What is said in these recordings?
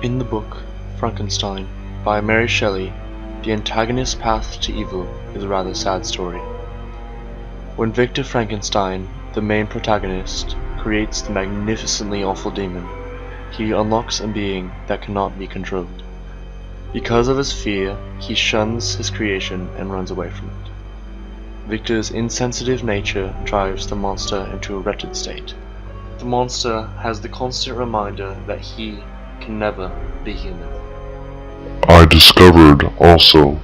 In the book Frankenstein by Mary Shelley, the antagonist's path to evil is a rather sad story. When Victor Frankenstein, the main protagonist, creates the magnificently awful demon, he unlocks a being that cannot be controlled. Because of his fear, he shuns his creation and runs away from it. Victor's insensitive nature drives the monster into a wretched state. The monster has the constant reminder that he can never be human. I discovered, also,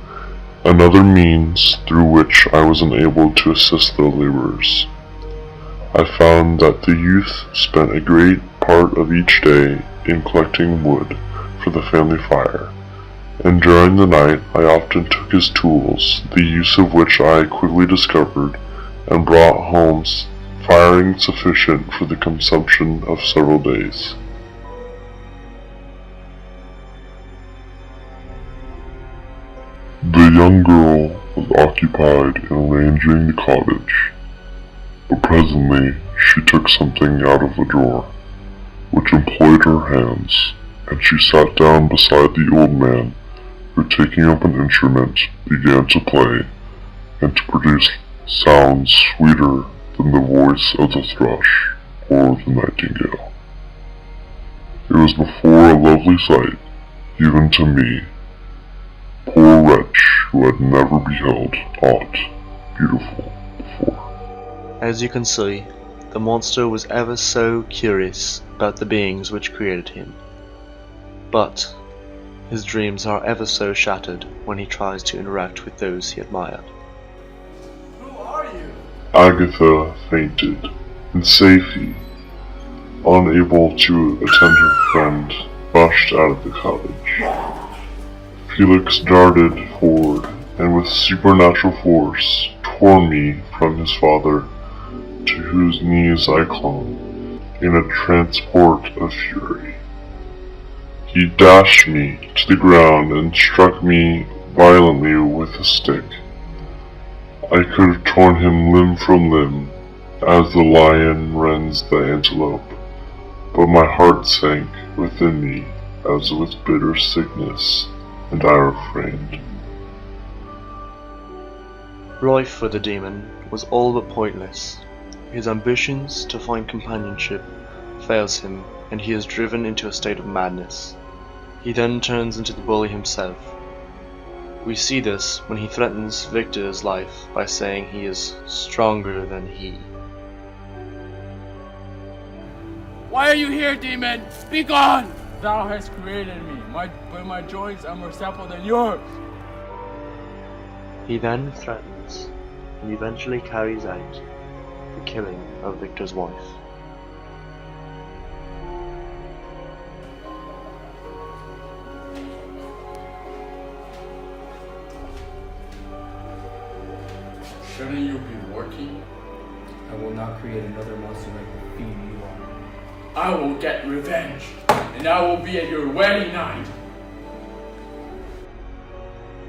another means through which I was enabled to assist the laborers. I found that the youth spent a great part of each day in collecting wood for the family fire, and during the night I often took his tools, the use of which I quickly discovered, and brought home firing sufficient for the consumption of several days. The young girl was occupied in arranging the cottage, but presently she took something out of the drawer, which employed her hands, and she sat down beside the old man, who, taking up an instrument, began to play, and to produce sounds sweeter than the voice of the thrush or the nightingale. It was before a lovely sight, even to me, poor wretch who had never beheld aught beautiful before. As you can see, the monster was ever so curious about the beings which created him. But his dreams are ever so shattered when he tries to interact with those he admired. Who are you? Agatha fainted, and Safie, unable to attend her friend, rushed out of the cottage. Felix darted forward, and with supernatural force tore me from his father, to whose knees I clung, in a transport of fury. He dashed me to the ground and struck me violently with a stick. I could have torn him limb from limb, as the lion rends the antelope, but my heart sank within me as with bitter sickness, and I refrained. Life for the demon was all but pointless. His ambitions to find companionship fails him, and he is driven into a state of madness. He then turns into the bully himself. We see this when he threatens Victor's life by saying he is stronger than he. Why are you here, demon? Be gone! Thou hast created me, but my joints are more supple than yours. He then threatens and eventually carries out the killing of Victor's wife. Shouldn't you be working? I will not create another monster like the fiend you are. I will get revenge, and I will be at your wedding night.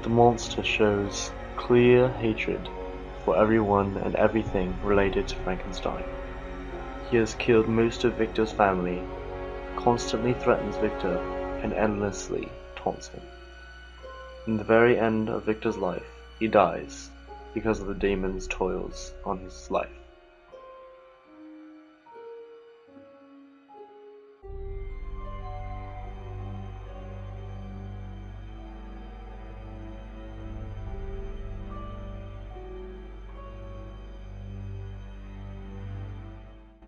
The monster shows clear hatred for everyone and everything related to Frankenstein. He has killed most of Victor's family, constantly threatens Victor, and endlessly taunts him. In the very end of Victor's life, he dies because of the demon's toils on his life.